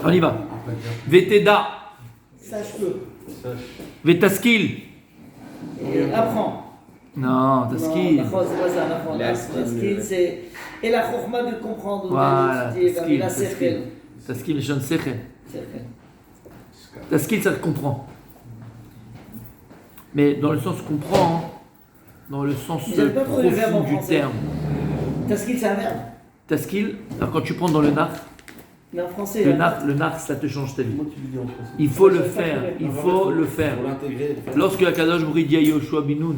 On y va. Veteda. Sache-le. Vetaskil. Et apprends. Non, Non, taskil. c'est pas ça, apprends. Taskil, c'est. Et la chokhma de comprendre. Voilà, taskil. La sechel. Taskil, je ne sais rien. Taskil, ça se comprend. Mais dans le sens comprend, hein, dans le sens profond du terme. Taskil, c'est un verbe. Taskil, alors quand tu prends dans le nar, Mais en français. le nar, ça te change ta vie. Il faut le faire, il faut le faire. Lorsque Akadosh Baruch dit à Yoshua bin Nun,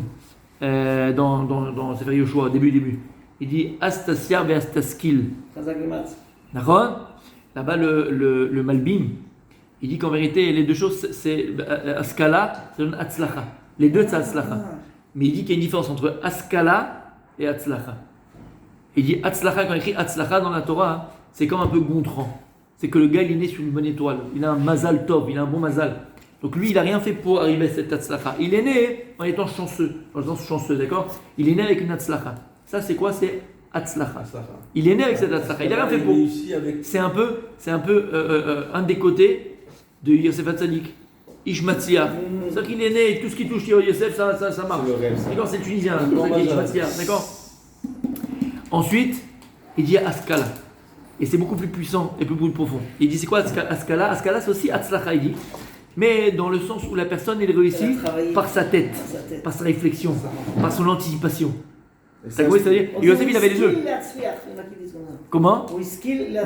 dans Sefer Yoshua, au début, il dit Astasia ve Astaskil. D'accord? Là-bas, le Malbim, il dit qu'en vérité, les deux choses, c'est Askala, c'est un Atzlacha. Les deux, c'est Atzlacha. Mais il dit qu'il y a une différence entre Askala et Atzlacha. Il dit Atzlacha, quand il écrit Atzlacha dans la Torah, hein, c'est comme un peu Gontran. C'est que le gars, il est né sur une bonne étoile. Il a un mazal tov, il a un bon mazal. Donc lui, il n'a rien fait pour arriver à cette Atzlacha. Il est né en étant chanceux, d'accord? Il est né avec une Atzlacha. Ça, c'est quoi? C'est Atzlacha. Il est né avec cette Atzlacha. Il n'a rien fait pour. C'est un peu un des côtés de Yosef Hatzadik. Ish Matzia. C'est-à-dire qu'il est né et tout ce qui touche Yosef, ça marche. D'accord? C'est tunisien. C'est pour ça qu'il est Ish Matzia. D'accord? Ensuite, il dit Askala. Et c'est beaucoup plus puissant et plus profond. Il dit c'est quoi Askala? Askala, c'est aussi Atzlacha, il dit. Mais dans le sens où la personne, elle réussit par sa tête, par sa réflexion, par son anticipation. C'est-à-dire, Yosef, il avait les deux. Comment?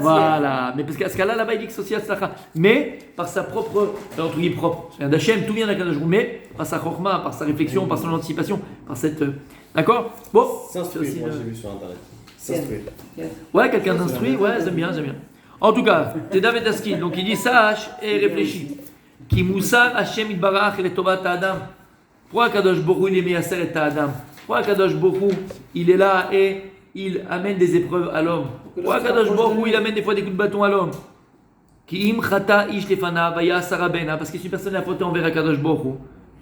Voilà. Mais parce qu'Askala, là-bas, il dit que c'est aussi Atzlacha. Mais par sa propre, entre guillemets propre. C'est d'Hachem, tout vient d'Akadosh Baruch Hu, mais par sa chorma, par sa réflexion, par son anticipation, par cette. D'accord? Bon. S'instruire, moi j'ai vu sur internet. S'instruire. Ouais, quelqu'un d'instruit, ouais, j'aime bien. En tout cas, Teda Vetaskil, donc il dit sache et réfléchis. Ki Moussar Hashem Itbarach et Tovat Adam. Pourquoi Kadosh Baruch Hu il est Meyaser et Adam? Pourquoi Kadosh Baruch Hu il est là et il amène des épreuves à l'homme? Pourquoi Kadosh Baruch Hu il amène des fois des coups de bâton à l'homme? Ki Im Chata Ish Lefana Vaya Sarabena, parce que si une personne a fauté envers Kadosh Baruch Hu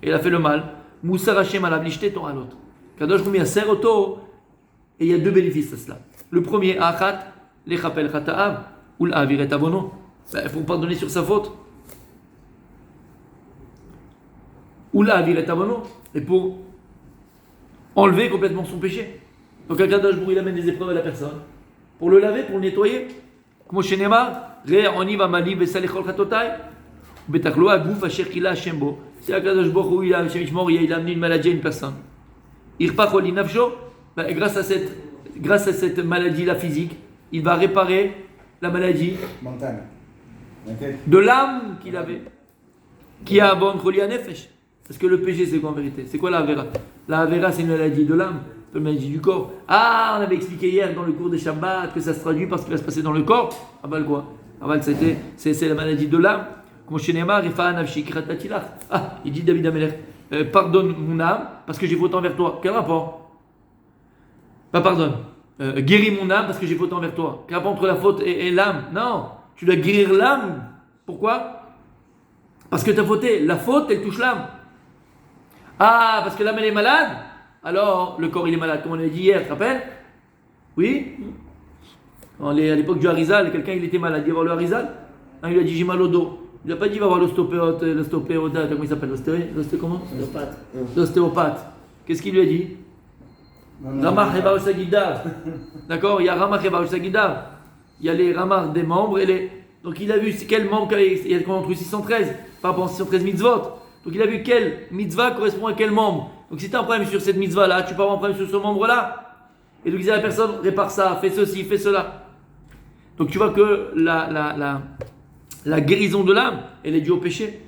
et il a fait le mal, Moussar Hashem Alav Lishte ton à l'autre. Kadosh Baruch Hu Meyaser Oto. Et il y a deux bénéfices à cela. Le premier, Achat, Lechapel Chata'av, ou l'Avir et Avono. Pour pardonner sur sa faute. Ou l'Avir et Avono. Et pour enlever complètement son péché. Donc, Akadosh Baruch Hu, il amène des épreuves à la personne. Pour le laver, pour le nettoyer. Comme chez Neymar, Re, Oni, Vamali, Vesalechol Chatotai, Betachlo, Agouf, Asher Kila, Hashembo. Si Akadosh Baruch Hu, il a amené une maladie à une personne. Irpach Oli Nafsho. Grâce à cette maladie-là physique, il va réparer la maladie de l'âme qu'il avait. Qui a bon Kholi Nefesh. Parce que le péché, c'est quoi en vérité? C'est quoi la Avera? La Avera, c'est une maladie de l'âme, une maladie du corps. Ah, on avait expliqué hier dans le cours des Shabbat que ça se traduit par ce qui va se passer dans le corps. Aval quoi? Aval, c'est la maladie de l'âme. Comme chez Neymar, il dit David Amelech, pardonne mon âme parce que j'ai fauté envers toi. Quel rapport? Pas pardonne. Guéris mon âme parce que j'ai fauté envers toi. Quel rapport entre la faute et l'âme? Non. Tu dois guérir l'âme. Pourquoi? Parce que tu as fauté. La faute, elle touche l'âme. Ah, parce que l'âme, elle est malade? Alors, le corps, il est malade. Comme on l'a dit hier, tu te rappelles? Oui? À l'époque du Harizal, quelqu'un, il était malade. Il va voir le Harizal. Il lui a dit, j'ai mal au dos. Il n'a pas dit, va voir l'ostéopathe. Comment il s'appelle? L'ostéopathe. Qu'est-ce qu'il lui a dit? Ramach et Baruch Sagidav. D'accord? Il y a Ramach et Baruch Sagidav. Il y a les Ramach des membres et les. Donc il a vu quel membre, il y a entre 613 par rapport à 613 mitzvot. Donc il a vu quelle mitzvah correspond à quel membre. Donc si tu as un problème sur cette mitzvah là, tu peux avoir un problème sur ce membre là. Et donc il dit à la personne, répare ça, fais ceci, fais cela. Donc tu vois que la guérison de l'âme, elle est due au péché.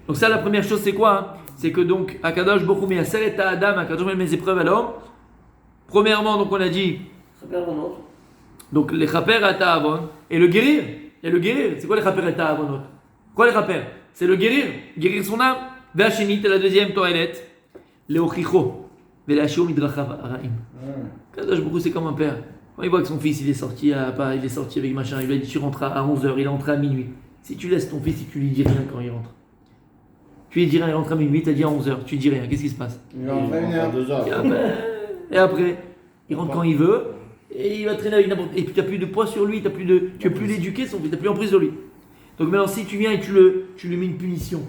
Donc ça, la première chose, c'est quoi? C'est que donc, Akadosh Baruch Hu Meyaser et Adam, Akadosh met mes épreuves à l'homme. Premièrement, donc on a dit, donc les chaper et ta'avon, et le guérir. Et le guérir, c'est quoi les chaper et ta'avonot? Quoi les chaper? C'est le guérir son âme. Ve'ashenit, et la deuxième, Toilet, leochicho, ve'lashiu midrachav ara'im. Akadosh Baruch Hu, c'est comme un père. Quand il voit que son fils, il est sorti avec machin, il lui a dit tu rentres à 11h, il est rentré à minuit. Si tu laisses ton fils, si tu lui dis rien quand il rentre. Tu lui dis rien, il rentre à minuit, tu as dit à 11h, tu lui dis rien, qu'est-ce qui se passe? Il rentre à 2h. Et après, il rentre quand il veut, Et il va traîner avec n'importe. Et puis tu n'as plus de poids sur lui, tu ne peux plus l'éduquer, tu n'as plus emprise sur lui. Donc maintenant, si tu viens et tu lui mets une punition.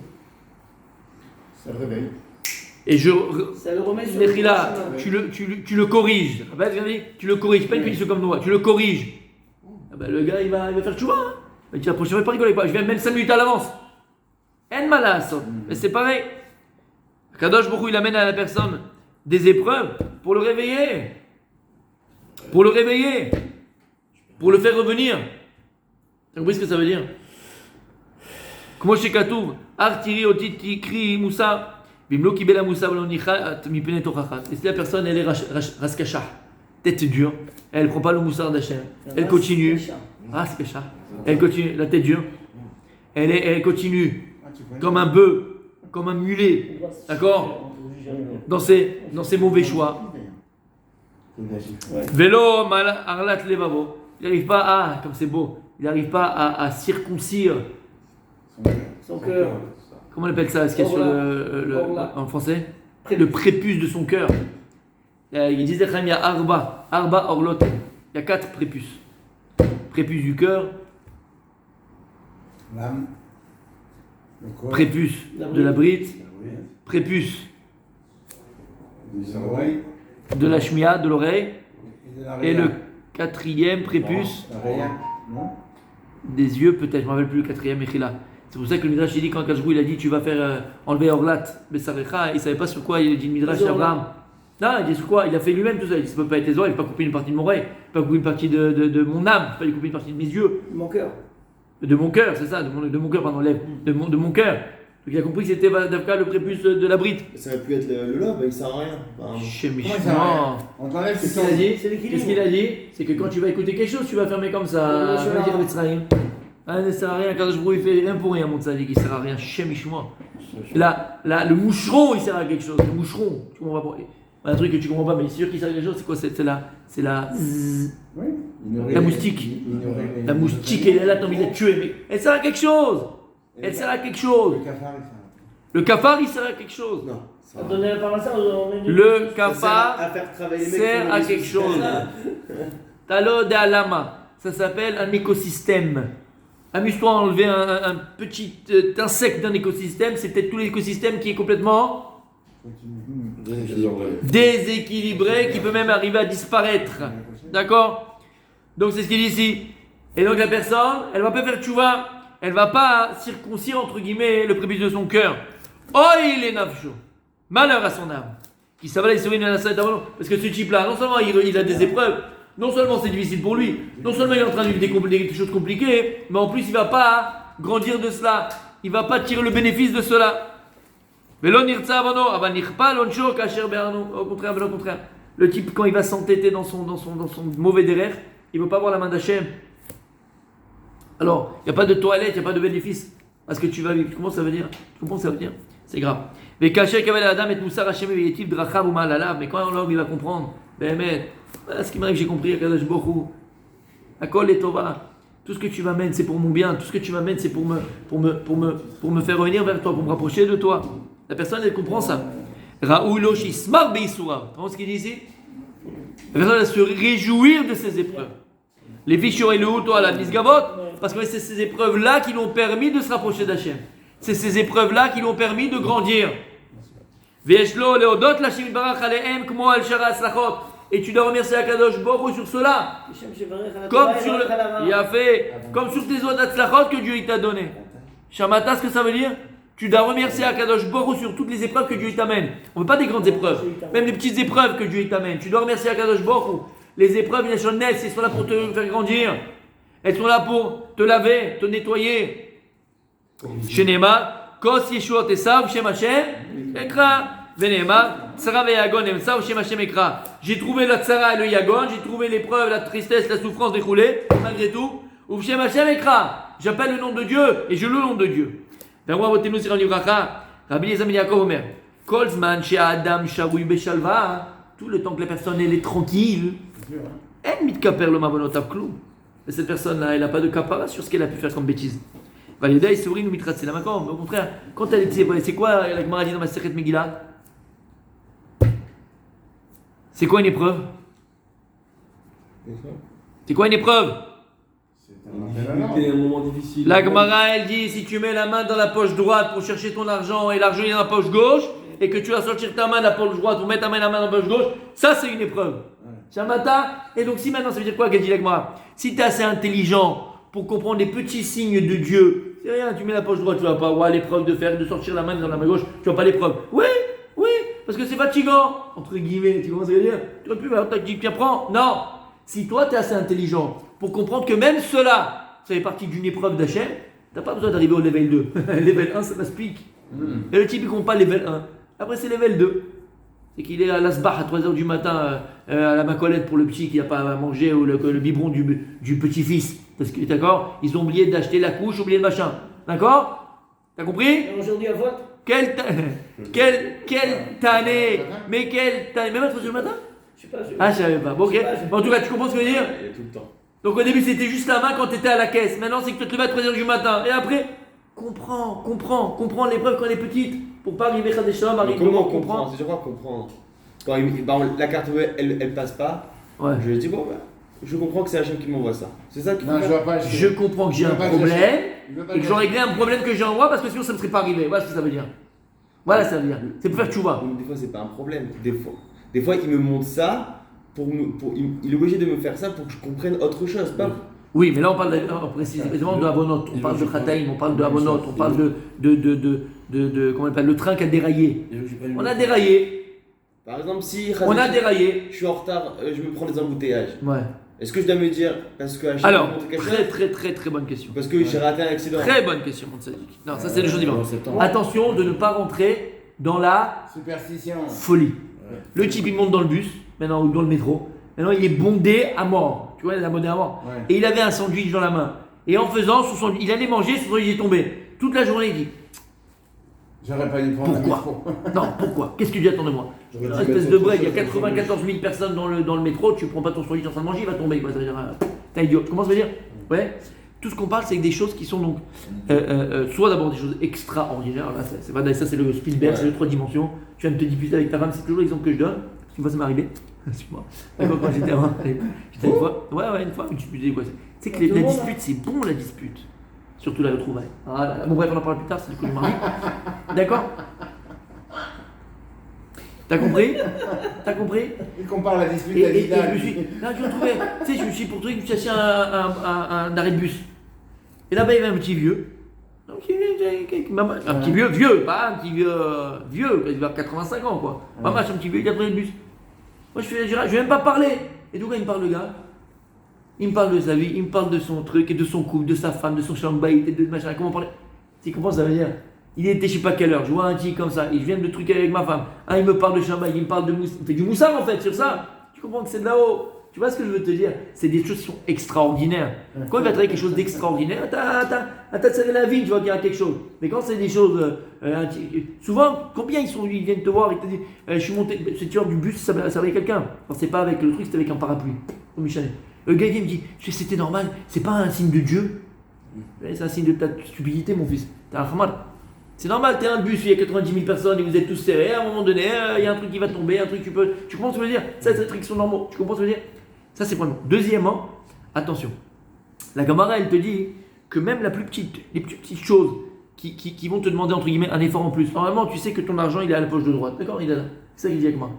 Ça le réveille. Et ça le remet sur le tu le corriges. Tu le corriges, pas une punition comme nous, tu le corriges. Ah ben, le gars, il va faire tchouva. Hein. Mais tu la prochaine fois, pas rigoler pas. Je viens même 5 minutes à l'avance. En malas. Mais c'est pareil. Kadosh Baruch Hu, il amène à la personne des épreuves pour le réveiller. Pour le réveiller. Pour le faire revenir. Tu as compris ce que ça veut dire? Comment chez Katouv, Artiri otiti kri Moussa. Bimlo kibela Moussa balonicha mi pene tochachat. Et si la personne elle est raskasha, tête dure, elle ne prend pas le moussard d'Hachem, elle continue. Raskasha. Elle continue, la tête dure. Elle continue comme un bœuf, comme un mulet, d'accord, dans ses mauvais choix. Vélo arlat levavo. Il n'arrive pas à, comme c'est beau, il n'arrive pas à circoncire son cœur. Comment on appelle ça, ce qu'il y a en français? Le prépuce de son cœur. Il disait qu'il y a arba orlot. Il y a 4 prépuces. Prépuce du cœur. L'âme. Prépuce de la brite. Prépuce de la shmia, de l'oreille. Et le 4e prépuce des yeux, peut-être, je ne me rappelle plus le 4e, Echila. C'est pour ça que le Midrash dit, quand Kajbou il a dit tu vas faire enlever Orlat, Bessarecha, il ne savait pas sur quoi il a dit le Midrash Abraham. Non, il dit sur quoi? Il a fait lui-même tout ça. Il dit ça ne peut pas être les oreilles, il ne peut pas couper une partie de mon oreille, il ne peut pas couper une partie de mon âme, il ne peut pas couper une partie de mes yeux. De mon cœur. De mon cœur, c'est ça, de mon cœur, pardon, lève, de mon cœur. Donc il a compris que c'était Davka le prépuce de la brite. Ça aurait pu être le lobe, il sert à rien. On t'enlève Qu'est-ce qu'il a dit? Qu'est-ce qu'il a dit? C'est que quand tu vas écouter quelque chose, tu vas fermer comme ça. Je vais dire Mitzrayim. Ah, ne sert à rien, Kadosh Baruch Hu, il fait rien pour rien, mon tzadik, il sert à rien, Shem Ishmoa. Là, le moucheron, il sert à quelque chose, le moucheron, tu comprends pas. Un truc que tu comprends pas, mais c'est sûr qu'il sert à quelque chose, c'est quoi? C'est la moustique. La moustique, elle est là, t'as envie de la tuer, mais elle sert à quelque chose. Elle sert à quelque chose. Le cafard, il sert à quelque chose. Non. Le cafard sert à quelque chose. Talo de alama, ça s'appelle un écosystème. Amuse-toi à enlever un petit insecte d'un écosystème, c'est peut-être tout l'écosystème qui est complètement déséquilibré, qui peut même arriver à disparaître. D'accord? Donc c'est ce qu'il dit ici. Et donc la personne, elle va pas faire tchouva, elle va pas circoncire entre guillemets le prépuce de son cœur. Oh, il est nafsho. Malheur à son âme. Qui ça va parce que ce type-là, non seulement il a des épreuves, non seulement c'est difficile pour lui, non seulement il est en train de vivre des choses compliquées, mais en plus il ne va pas grandir de cela, il ne va pas tirer le bénéfice de cela. Au contraire. Le type, quand il va s'entêter dans son mauvais derrière, il ne veut pas avoir la main d'Hachem. Alors, il n'y a pas de toilette, il n'y a pas de bénéfice. Parce que tu vas vivre. Tu comprends ce que ça veut dire? C'est grave. Mais quand l'homme il va comprendre, voilà ce qui m'arrive, j'ai compris, Akadosh Baruch Hu. Akol et Tova. Tout ce que tu m'amènes, c'est pour mon bien. Tout ce que tu m'amènes, c'est pour me faire revenir vers toi, pour me rapprocher de toi. La personne, elle comprend ça. Raoulo Shismar Beisura. Tu comprends ce qu'il dit ici? La personne va se réjouir de ces épreuves. Les Vishor et le Huto à la Misgavot, parce que c'est ces épreuves-là qui l'ont permis de se rapprocher d'Hachem. C'est ces épreuves-là qui l'ont permis de grandir. Veshlo Leodot Lashim Barach Alehem Kmo Al Shara Aslachot. Et tu dois remercier Akadosh Baruch Hu sur cela. Comme sur tes autres Atzlachot que Dieu il t'a donné. Shamata, ce que ça veut dire? Tu dois remercier Akadosh Baruch Hu sur toutes les épreuves que Dieu t'amène. On ne veut pas des grandes épreuves, même les petites épreuves que Dieu t'amène. Tu dois remercier Akadosh Baruch Hu. Les épreuves, elles sont là pour te faire grandir. Elles sont là pour te laver, te nettoyer. Shenema, Kos Yeshuot Esav, Shem Hashem, Ekra, Venema, Tzara Veyagon, Emsav, Shem Hashem Ekra. J'ai trouvé la Tzara et le Yagon, j'ai trouvé l'épreuve, la tristesse, la souffrance déroulée, malgré tout. Ou Shem Hashem Ekra. J'appelle le nom de Dieu et je loue le nom de Dieu. Rabbi Eliezer Yaakov Omer, Kol Zman She'Adam Shavui Beshalva, tout le temps que la personne elle est tranquille, elle mitkaper le mavonotav klum. Et cette personne-là, elle n'a pas de kapara sur ce qu'elle a pu faire comme bêtise. Validei souris nous mitratse la makom. Au contraire, quand elle était, c'est quoi la Gemara dit dans ma Masechet Megillah? C'est quoi une épreuve? C'est quoi une épreuve? C'est un moment difficile. La Gemara, elle dit, si tu mets la main dans la poche droite pour chercher ton argent et l'argent est dans la poche gauche, et que tu vas sortir ta main de la poche droite pour mettre ta main dans la poche gauche, ça c'est une épreuve. Shamata. Et donc si maintenant, ça veut dire quoi qu'elle dit la Gemara? Si tu es assez intelligent pour comprendre les petits signes de Dieu, c'est rien, tu mets la poche droite, tu vas pas avoir l'épreuve de sortir la main dans la main gauche, tu vas pas l'épreuve. Oui, parce que c'est fatigant, entre guillemets, tu commences à dire, tu vas plus, tu apprends. Non, si toi tu es assez intelligent pour comprendre que même cela, ça fait partie d'une épreuve d'Hachem, tu n'as pas besoin d'arriver au level 2. Level 1, ça m'explique. Et le type, il ne compte pas level 1. Après, c'est level 2. C'est qu'il est à l'asbah à 3h du matin, à la macolette pour le petit qui n'a pas à manger, ou le biberon du petit-fils. Parce que, d'accord, ils ont oublié d'acheter la couche, oublié le machin. D'accord? T'as compris? Et aujourd'hui à vote. Quelle tannée. Mais quelle tannée. Même à 3h du matin? Je sais pas. Ah, je savais pas. Bon, ok. Bon, en tout cas, tu comprends ce que je veux dire? Il y a tout le temps. Donc au début, c'était juste la main quand tu étais à la caisse. Maintenant, c'est que tu te lèves à 3h du matin. Et après, comprends l'épreuve quand elle est petite. Pour pas arriver à des choses, arriver Comment on comprend? C'est quoi comprendre? Quand la carte bleue, elle passe pas. Ouais. Je lui dis, bon, je comprends que c'est Hachem qui m'envoie ça. C'est ça qui Non, je vois pas. Je comprends que j'ai un problème et que j'aurais réglé un problème que j'envoie parce que sinon ça ne me serait pas arrivé. Voilà ce que ça veut dire. Voilà, ça veut dire. C'est pour faire tchouva. Des fois, c'est pas un problème. Des fois, il me montre ça. Il est obligé de me faire ça pour que je comprenne autre chose. Pas... Oui, mais là on parle précisément de Avonot, on parle de Khataïm, on parle de Avonot, on parle de comment on appelle, le train qui a déraillé. On a déraillé. Par exemple, si On a déraillé. je suis en retard, je me prends des embouteillages. Ouais. Est-ce que je dois me dire parce que Hachem Alors, me montre quelque chose très bonne question. Parce que j'ai raté un accident. Très bonne question, mon sadique. Non, ça c'est les choses différentes. Attention de ne pas rentrer dans la Superstition. folie. Le type il monte dans le bus, maintenant ou dans le métro. Maintenant il est bondé à mort. Tu vois, il est bondé à mort. Ouais. Et il avait un sandwich dans la main. Et en faisant son sandwich, il allait manger, son sandwich est tombé. Toute la journée il dit J'aurais pas dû prendre un pourquoi? métro. Non, pourquoi? Qu'est-ce que tu attends de moi? Espèce de break, il y a 94 000 personnes dans le métro, tu prends pas ton sandwich en train de manger, il va tomber. Quoi. Ça veut dire, t'es idiot. Tu commences à me dire? Ouais. Tout ce qu'on parle, c'est des choses qui sont donc soit d'abord des choses extraordinaires. Là, ça c'est le Spielberg, c'est le 3 dimensions. Tu viens de te disputer avec ta femme, c'est toujours l'exemple que je donne. Parce qu'une fois ça m'est arrivé. Suis-moi. D'accord, quand j'étais une fois. Ouais, une fois, une dispute, quoi. Tu sais que la dispute, c'est bon la dispute. Surtout la retrouvaille. Ah, là, bon, bref, on en parle plus tard, c'est du coup du mari. D'accord? T'as compris? Il compare la dispute à Et Zidane. je me suis. Là, je retrouvais. Tu sais, je me suis pour trouver que je me suis assis à un arrêt de bus. Et là-bas, il y avait un petit vieux. Un petit vieux, pas un petit vieux, il va avoir 85 ans, quoi. Maman, c'est un petit vieux, il a pris le bus. Moi, je vais même pas parler. Et donc, là, il me parle, le gars. Il me parle de sa vie, il me parle de son truc, et de son couple, de sa femme, de son shambhaït, et de machin. Comment parler? Tu comprends, ça veut dire? Il était je sais pas quelle heure, je vois un type comme ça, et je viens de truc avec ma femme. Il me parle de shambhaït, il me parle de moussard. Il fait du moussard en fait sur ça. Tu comprends que c'est de là-haut. Tu vois ce que je veux te dire? C'est des choses qui sont extraordinaires. Quand il va travailler quelque chose d'extraordinaire, t'as la vie, tu vois qu'il y a quelque chose. Mais quand c'est des choses. Souvent, combien ils viennent te voir et te disent je suis monté, c'est genre du bus, ça avec quelqu'un. Enfin, c'est pas avec le truc, c'était avec un parapluie. Comme Michel. Le gars il me dit c'était normal, c'est pas un signe de Dieu. C'est un signe de ta stupidité, mon fils. T'es un khamar. C'est normal, t'es un bus, il y a 90 000 personnes et vous êtes tous serrés. À un moment donné, il y a un truc qui va tomber, un truc tu peux. Tu comprends ce que je veux dire? Ça, c'est des trucs qui sont normaux. Tu comprends ce que je veux dire? Ça, c'est premièrement. Deuxièmement, attention. La Gemara, elle te dit que même les plus petites choses qui vont te demander, entre guillemets, un effort en plus. Normalement, tu sais que ton argent, il est à la poche de droite. D'accord? Il est là. C'est ça qu'il dit avec moi.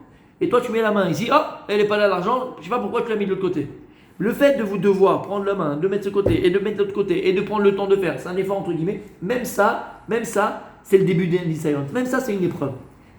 Et toi, tu mets la main ici. Oh, elle n'est pas là, l'argent. Je sais pas pourquoi tu l'as mis de l'autre côté. Le fait de vous devoir prendre la main, de mettre ce côté et de mettre l'autre côté et de prendre le temps de faire, c'est un effort entre guillemets. Même ça, c'est le début d'un discipline. Même ça, c'est une épreuve.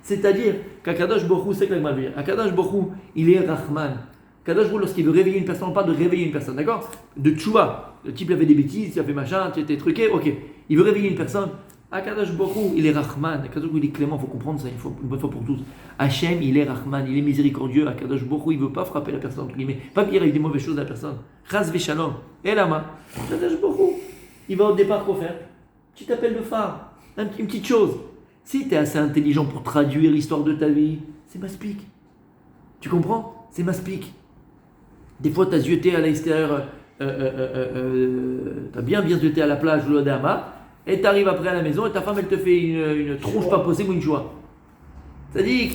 C'est-à-dire qu'Akadosh Borou, c'est que la Gemara veut dire. Akadosh Borou, il est Rahman. Akadosh Borou, lorsqu'il veut réveiller une personne, on parle de réveiller une personne, d'accord? De tchouva. Le type il avait des bêtises, il a fait machin, tu étais truqué, ok. Il veut réveiller une personne. Akadosh Borou, il est Rahman. Akadosh Borou, il est clément, il faut comprendre ça une bonne fois pour tous. Hachem, il est Rahman, il est miséricordieux. Akadosh Borou, il ne veut pas frapper la personne, entre guillemets. Pas qu'il arrive des mauvaises choses à la personne. Chas v'shalom. Et là-bas, Akadosh Borou, il va au départ quoi faire? Petit appel de phare, une petite chose. Si tu es assez intelligent pour traduire l'histoire de ta vie, c'est maspique. Tu comprends? C'est maspique. Des fois, tu as zioté à l'extérieur, tu as bien zioté à la plage de l'Odama. Et tu arrives après à la maison et ta femme elle te fait une tronche pas possible ou une joie. C'est-à-dire,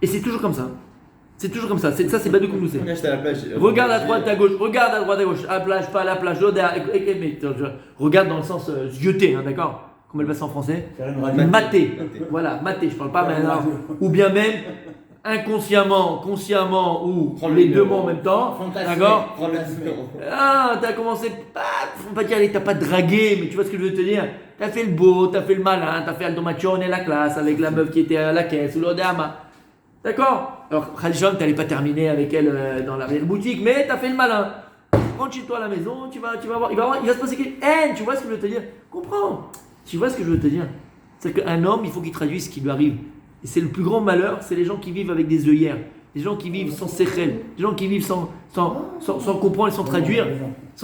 et c'est toujours comme ça. C'est toujours comme ça. Ça, c'est Badou Koumoussé. On achète à la plage. Regarde à droite, à gauche. Regarde à droite, à gauche. À la plage, pas à la plage. Regarde dans le sens zioter, hein, d'accord? Comment elle va ça en français? Mater. Voilà, mater. Je parle pas maintenant. Ou bien même inconsciemment, consciemment, ou les deux mots en même temps. D'accord? Ah, t'as commencé. Faut pas dire, allez, t'as pas dragué, mais tu vois ce que je veux te dire? T'as fait le beau, t'as fait le malin, t'as fait Aldo Machone et la classe avec la meuf qui était à la caisse ou l'Odama. D'accord? Alors, Khalijam, t'allais pas terminer avec elle dans l'arrière-boutique, mais t'as fait le malin. Rentre chez toi à la maison, tu vas voir, il va se passer quelque chose. Tu vois ce que je veux te dire? Comprends? Tu vois ce que je veux te dire? C'est qu'un homme, il faut qu'il traduise ce qui lui arrive. Et c'est le plus grand malheur, c'est les gens qui vivent avec des œillères, les gens qui vivent sans séchel, les gens qui vivent sans comprendre et sans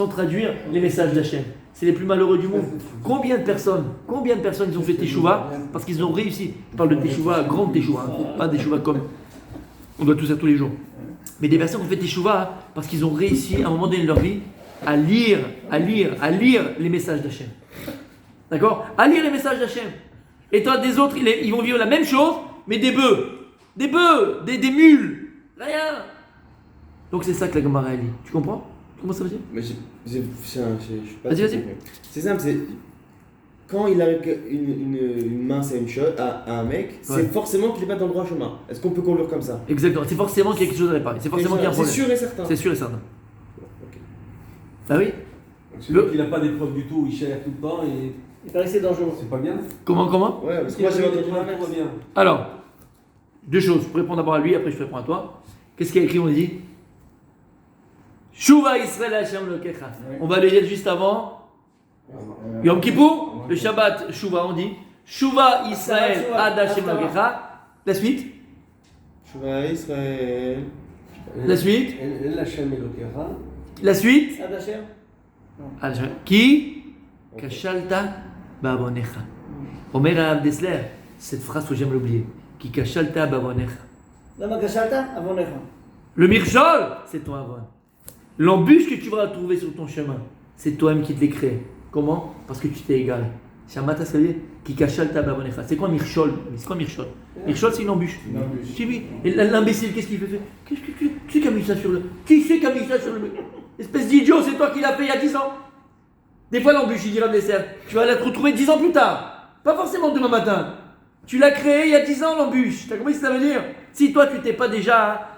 traduire les messages d'Hachem. C'est les plus malheureux du monde. Combien de personnes ils ont fait teshuva parce qu'ils ont réussi? Je parle de teshuva, grande teshuva, hein, pas des teshuva comme on doit tout faire tous les jours. Mais des personnes qui ont fait teshuva parce qu'ils ont réussi à un moment donné de leur vie à lire les messages d'Hachem. D'accord? À lire les messages d'Hachem. Et toi, des autres, ils vont vivre la même chose, mais des bœufs, des mules, rien. Donc c'est ça que la Gemara dit. Tu comprends? Comment ça veut dire? Mais je suis pas. Vas-y. C'est simple, c'est quand il arrive une mince à une chose, à un mec, c'est forcément qu'il n'est pas dans le droit chemin. Est-ce qu'on peut conclure comme ça? Exactement. C'est forcément qu'il y a quelque chose à réparer. C'est forcément qu'il y a un problème. C'est sûr et certain. C'est sûr et certain. Ok. Ah oui? Celui qui n'a pas d'épreuve du tout, il cherche tout le temps et. Il paraît que c'est dangereux. C'est pas bien. Comment? Ouais, parce que moi j'ai entendu tout bien. Alors, deux choses. Je réponds d'abord à lui, après je réponds à toi. Qu'est-ce qu'il y a écrit? On dit Shuva Israël Hashem Lokecha. On va le lire juste avant. Yom Kippour, le Shabbat Shuva, on dit Shuva Israël Ad Hashem Lokecha. La suite. Shuva Israël. La suite. L'Hachem Elokera. La suite. Adachem? Qui Kashalta Babonecha. Omer Rav Dessler, cette phrase, faut jamais l'oublier. Qui Kashalta Babonecha. Lama kashalta? Avonecha. Le Mirchol, c'est ton avon. L'embûche que tu vas trouver sur ton chemin, c'est toi-même qui te l'as créé. Comment? Parce que tu t'es égaré. Shamata, ça veut dire qui Kashalta Babonecha. C'est quoi Mirchol? C'est quoi Mirchol? Mirchol, c'est une embûche. Tu dis, et l'imbécile, qu'est-ce qu'il fait? Qu'est-ce que tu sais qui a mis ça sur le. Qui c'est qui a mis ça sur le. Espèce d'idiot, c'est toi qui l'as fait il y a 10 ans. Des fois, l'embûche, il dira dessert. Tu vas la retrouver 10 ans plus tard. Pas forcément demain matin. Tu l'as créé il y a 10 ans, l'embûche. T'as compris ce que ça veut dire? Si toi, tu t'es pas déjà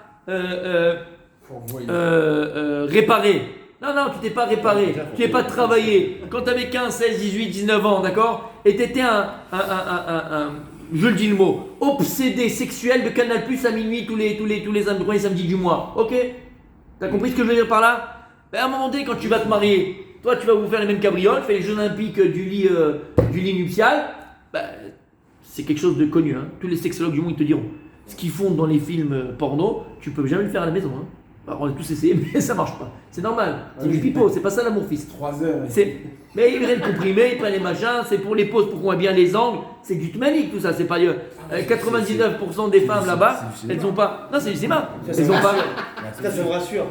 réparé. Non, tu t'es pas réparé. Tu n'es pas travaillé. Quand tu avais 15, 16, 18, 19 ans, d'accord? Et tu étais je le dis le mot, obsédé sexuel de Canal Plus à minuit tous les premiers samedis du mois. Ok? T'as compris ce que je veux dire par là? Ben à un moment donné, quand tu vas te marier, toi tu vas vous faire les mêmes cabrioles, fais les Jeux Olympiques du lit nuptial, ben, c'est quelque chose de connu. Hein. Tous les sexologues du monde ils te diront. Ce qu'ils font dans les films porno, tu peux jamais le faire à la maison. Hein. Alors, on a tous essayé, mais ça marche pas. C'est normal. C'est du pipeau, c'est pas ça l'amour fils. 3 heures. Mais ils prennent le comprimé, ils prennent les machins, c'est pour les pauses, pour qu'on voit bien les angles. C'est du tmanique tout ça, c'est pas. 99% des femmes là-bas, elles ont pas. Non, c'est du cinéma. Elles ont pas. Ça me rassure.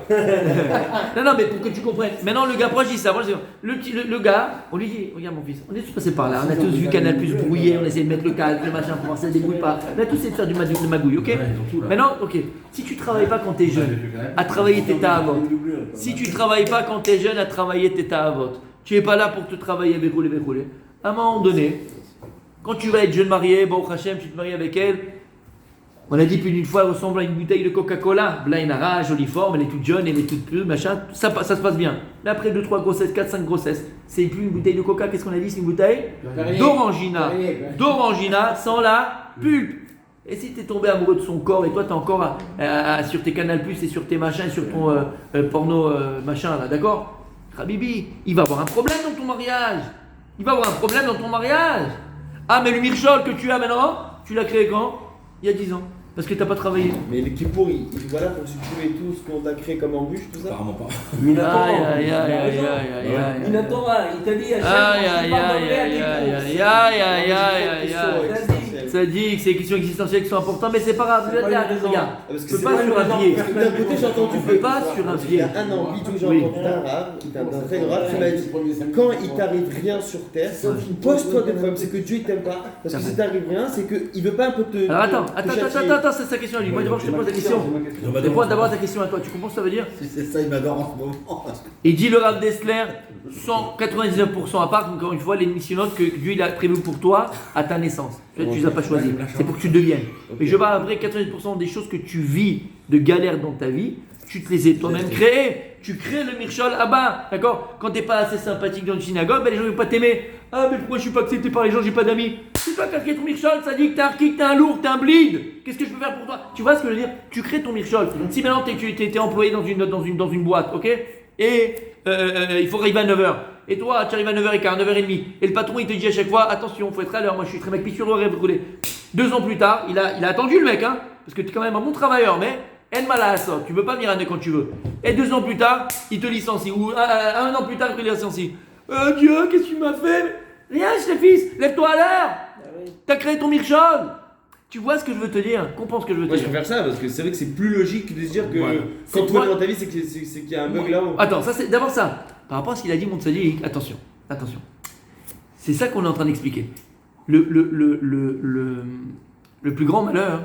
Non, mais pour que tu comprennes. Maintenant, le gars, proche dit ça. Le gars, on lui dit, regarde mon fils, on est tous passés par là. On a tous vu Canal Plus brouillé, on essaie de mettre le cadre, le machin pour voir si ça ne débrouille pas. On a tous essayé de faire de magouille, ok? Maintenant, ok. Si tu travailles pas quand tu es jeune, à travailler tes ta'avot. Si tu travailles pas quand tu es jeune, à travailler tes ta'avot. Tu n'es pas là pour te travailler, verrouler. À un moment donné, quand tu vas être jeune marié, bon, Hachem, tu te maries avec elle. On a dit plus d'une fois, elle ressemble à une bouteille de Coca-Cola. Blainara, jolie forme, elle est toute jeune, elle est toute plus, machin. Ça se passe bien. Mais après 2-3 grossesses, 4-5 grossesses, c'est plus une bouteille de Coca. Qu'est-ce qu'on a dit? C'est une bouteille d'orangina. D'orangina sans la pulpe. Et si tu es tombé amoureux de son corps et toi tu es encore sur tes Canal Plus et sur tes machins et sur ton porno machin là, d'accord? Habibi, il va avoir un problème dans ton mariage. Ah, mais le Mirchol que tu as maintenant, tu l'as créé quand? Il y a 10 ans. Parce que tu n'as pas travaillé. Mais les Kippour, il est là pour supprimer tout ce qu'on t'a créé comme embûche, tout ça? Apparemment pas. Minatora, il t'a dit Aïe. Tzaddik, c'est des questions existentielles qui sont importantes, mais c'est pas grave. Regarde, Parce que tu peux c'est pas sur un pied. Parce que d'un côté, j'ai entendu Tu peux pas sur un il y pied. a un an, oui, j'ai Oui. entendu un rave, d'un très grand rave qui m'a dit quand il t'arrive rien sur terre, pose-toi des problèmes. C'est que Dieu il t'aime pas. Parce que si t'arrive rien, c'est qu'il veut pas un peu te. Alors attends, châtier. c'est sa question à lui. Moi d'abord je te pose la question. Réponds d'abord ta question à toi. Tu comprends ce que ça veut dire? C'est ça, il m'adore en ce moment. Il dit le Rav Dessler, 199% à part, encore une fois, les missionnautes que Dieu il a prévu pour toi à ta naissance. Tu ne les as pas choisis, c'est pour que tu deviennes. Mais je parle après 90% des choses que tu vis de galère dans ta vie, tu te les as toi-même créées. Tu crées le Mirchol Abba, d'accord? Quand tu n'es pas assez sympathique dans une synagogue, ben les gens ne vont pas t'aimer. Ah, mais pourquoi je ne suis pas accepté par les gens, j'ai pas d'amis? C'est toi qui as créé ton Mirchol, ça dit que t'es un kick, t'es un lourd, t'es un bleed. Qu'est-ce que je peux faire pour toi? Tu vois ce que je veux dire? Tu crées ton Mirchol. Si maintenant tu étais employé dans une boîte, ok? Et il faut arriver à 9h. Et toi, tu arrives à 9h15, 9h30. Et le patron, il te dit à chaque fois, attention, il faut être à l'heure. Moi, je suis très mec, sur l'horaire brûlé. 2 ans plus tard, il a attendu le mec, hein, parce que tu es quand même un bon travailleur, mais elle m'a la ça. Tu peux pas venir à quand tu veux. Et 2 ans plus tard, il te licencie. Ou un an plus tard, il te licencie. Dieu, qu'est-ce que tu m'as fait? Rien, je t'ai fils, lève-toi à l'heure. T'as créé ton Mirchol. Tu vois ce que je veux te dire? Comprends ce que je veux te Moi, je dire. préfère ça parce que c'est vrai que c'est plus logique de se dire que Voilà. quand C'est tout va toi- dans ta vie, c'est qu'il y a un bug là-haut. Attends, ça c'est d'abord ça. Par rapport à ce qu'il a dit, mon tzaddik, attention. C'est ça qu'on est en train d'expliquer. Le plus grand malheur,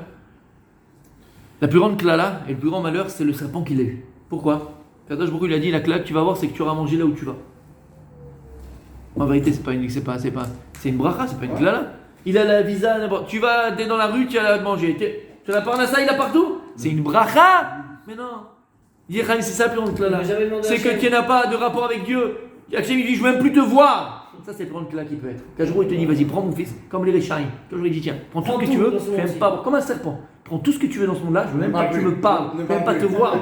la plus grande klala et le plus grand malheur, c'est le serpent qu'il a eu. Pourquoi? Kadosh Baruch Hu, il a dit la klala que tu vas avoir, c'est que tu auras mangé là où tu vas. En vérité, c'est une bracha, c'est pas une klala. Il a la visa, n'importe. Tu vas, t'es dans la rue, tu as la manger. Tu as la parnassa, il a partout. C'est une bracha. Mais non. Il dit, c'est ça la plus grande klala. C'est que tu n'as pas de rapport avec Dieu. Hachem il dit, je ne veux même plus te voir. Ça, c'est le plus grande klala qui peut être. Qu'un jour, il te dit, vas-y, prends mon fils, comme les Réchaïm. Qu'un jour, il dit, tiens, prends tout ce que tu veux, je ne même pas, comme un serpent. Prends tout ce que tu veux dans ce monde-là, je ne veux même pas que tu me parles, je ne veux même pas te voir.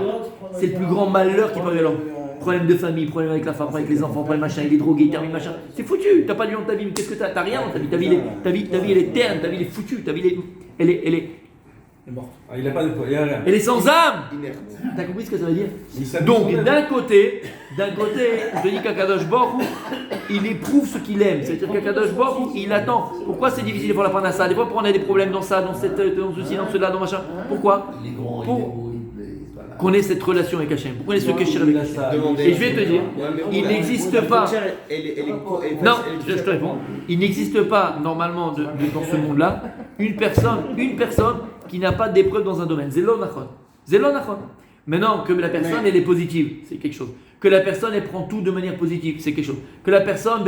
C'est le plus grand malheur qui peut arriver à l'homme. Problème de famille, problème avec la femme, problème avec les enfants, problème machin, il est drogué, il termine machin. C'est foutu, t'as pas de vie dans ta vie, mais qu'est-ce que t'as? T'as rien dans ta vie. Ta vie elle est terne, ta vie elle est foutue, ta vie elle est Il n'a pas de poids, il n'y a rien. elle est sans âme. Inerte. T'as compris ce que ça veut dire? Il s'habille Donc sur d'un côté, je te dis qu'Akadosh Baruch Hu, il éprouve ce qu'il aime. C'est-à-dire qu'Akadosh Baruch Hu, il attend. Pourquoi c'est difficile de faire la prendre à ça? Des fois, pour on a des problèmes dans ça, dans ceci, dans cela, dans machin. Pourquoi? Pour qu'on ait cette relation avec Hachem. Pour qu'on ait ce kécher avec Hachem. Et je vais te dire, il n'existe pas. Non, je te réponds. Il n'existe pas normalement dans ce monde-là une personne qui n'a pas d'épreuve dans un domaine. Zélo nachon. Maintenant que la personne elle est positive, c'est quelque chose. Que la personne elle prend tout de manière positive, c'est quelque chose. Que la personne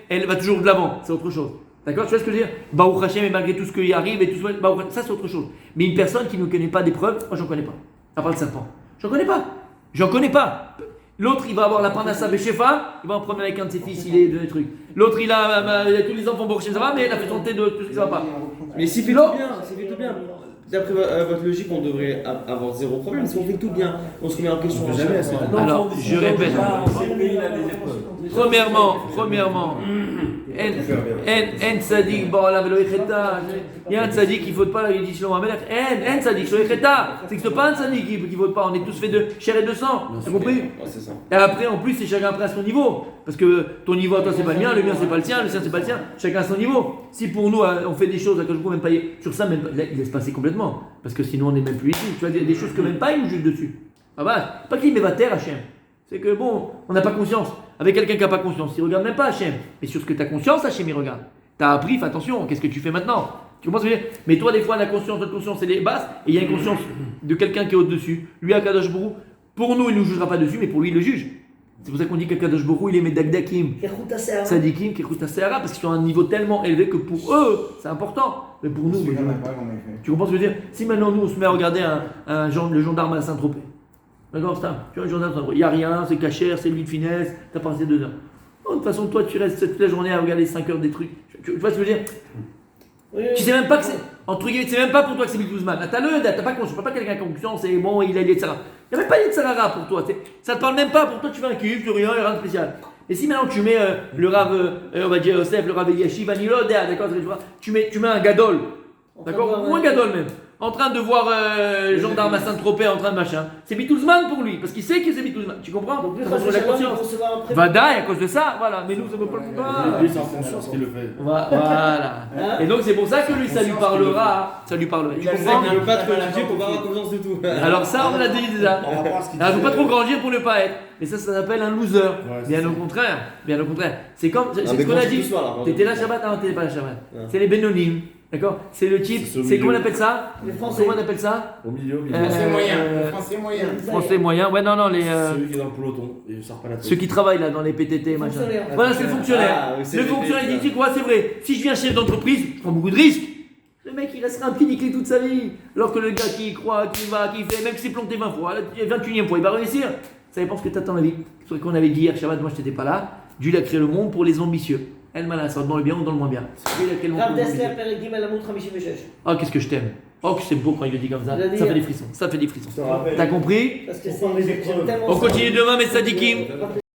elle va toujours de l'avant, c'est autre chose. D'accord? Tu vois ce que je veux dire? Baruch Hashem et malgré tout ce qui arrive et tout ça c'est autre chose. Mais une personne qui ne connaît pas d'épreuve, moi j'en connais pas. À part le serpent. J'en connais pas. L'autre, il va avoir la parnassa Béchefa, il va en prendre avec un de ses fils, il est de trucs. L'autre, il a tous les enfants Borchem, ça va, mais il a fait tenter de tout ce qui va pas. Mais s'il fait tout bien, d'après votre logique, on devrait avoir zéro problème. Parce qu'on fait tout bien, on se remet en question. Jamais. Alors, je répète. Premièrement, en tzadik ba'olam velo yecheta. Il y a un tzadik qui ne vote pas, il dit Shlomo HaMelech. En tzadik shelo yecheta. C'est que ce n'est pas un tzadik qui ne vote pas, on est tous faits de chair et de sang. Tu as compris? C'est ça. Et après, en plus, c'est chacun après à son niveau. Parce que ton niveau à toi, c'est pas le mien, le mien, c'est pas le sien, le sien, c'est pas le sien. Chacun à son niveau. Si pour nous, on fait des choses que je ne peux même pas sur ça, même, il laisse passer complètement. Parce que sinon, on n'est même plus ici. Tu vois, des choses que même pas, il nous juge dessus. Ah bah, pas qu'il met va terre, Hachem. C'est que bon, on n'a pas conscience. Avec quelqu'un qui n'a pas conscience, il ne regarde même pas Hachem. Mais sur ce que tu as conscience, Hachem, il regarde. Tu as appris, fais attention, qu'est-ce que tu fais maintenant? Tu comprends ce que je veux dire? Mais toi, des fois, la conscience, notre conscience, elle est basse, et il y a une conscience de quelqu'un qui est au-dessus. Lui, Akadosh Baruch Hu, pour nous, il ne nous jugera pas dessus, mais pour lui, il le juge. C'est pour ça qu'on dit qu'Akadosh Baruch Hu, il est Medagdakim, Sadikim, Kechuta Seara, parce qu'ils sont à un niveau tellement élevé que pour eux, c'est important. Mais pour nous, tu comprends ce que je veux dire? Si maintenant, nous, on se met à regarder le gendarme à Saint-Tropez. D'accord, ça. Tu vois, le gendarme, il n'y a rien, c'est cachère, c'est lui de finesse, t'as passé 2 heures. Oh, de toute façon, toi, tu restes toute la journée à regarder 5 heures des trucs. Tu vois ce que je veux dire? Tu sais même pas que c'est. Entre guillemets, c'est même pas pour toi que c'est Biltouzman. T'as pas conscience, pas quelqu'un qui a conscience, et bon, il a les Tzara. Il n'y a même pas les Tzara pour toi. Ça te parle même pas, pour toi, tu fais un kiff, tu rien, il n'y a rien de spécial. Et si maintenant tu mets le Rav, on va dire Yosef, le Rav Eliashiv, Anilo, d'accord, tu mets un Gadol, d'accord? Ou un Gadol même. en train de voir gendarme à Saint-Tropez en train de machin. C'est Bitouzman pour lui, parce qu'il sait que c'est Bitouzman. Tu comprends? Donc, lui, Ça quand montre la Shalom, il conscience. va recevoir un prévenu. Vadaï, à cause de ça, voilà. Mais nous, ça ne veut pas le faire. Lui, c'est en conscience qu'il le fait. Voilà. Et donc, c'est pour ça que lui, ça lui parlera. Ça lui parlera. Tu comprends? Il ne veut pas te juger pour pas avoir confiance du tout. Alors, ça, on l'a dit déjà. On va voir ce qu'il Il ne faut pas dit. trop grandir pour ne pas être. Mais ça s'appelle un loser. c'est Bien ça. au contraire. Bien au contraire. C'est comme. C'est mais ce qu'on a quand dit. tu sois, là, T'étais là Shabbat? Non, t'étais pas là Shabbat. Ouais. C'est les Bénonymes. D'accord? C'est le type. C'est au C'est comment on milieu. appelle ça? Les Français. Comment on appelle ça? Au milieu, Français moyen. Euh, Français moyen. Français moyen. Ouais, non, les. Celui qui est dans le peloton, il sort pas la tête. Ceux qui travaillent là dans les PTT, machin. Fonctionnaire. Voilà, c'est le fonctionnaire. Ah, oui, c'est le le fonctionnaire, il dit, ça. tu sais quoi, c'est vrai. Si je viens chef d'entreprise, je prends beaucoup de risques. Le mec, il restera un pied nickelé toute sa vie. Alors que le gars qui y croit, qui va, qui fait, même s'il s'est planté 20 fois, la 21e fois, il va réussir. Ça dépend ce que tu attends la vie. C'est ce qu'on avait dit hier, Shabbat, moi je n'étais pas là. Dieu il a créé le monde pour les ambitieux. Elle m'a ça dans le bien ou dans le moins bien. Dieu il a créé le monde Rav pour les Dessler, ambitieux. Perek Gimel, Amot, Hamishim Veshesh. Oh, qu'est-ce que je t'aime. Oh, que c'est beau quand il le dit comme ça. Il a dit, Ça fait des frissons. Ça fait des frissons. Je te rappelle. T'as compris? Parce que Faut prendre les j'aime épreuves. tellement On ça. continue demain, mais Sadikim.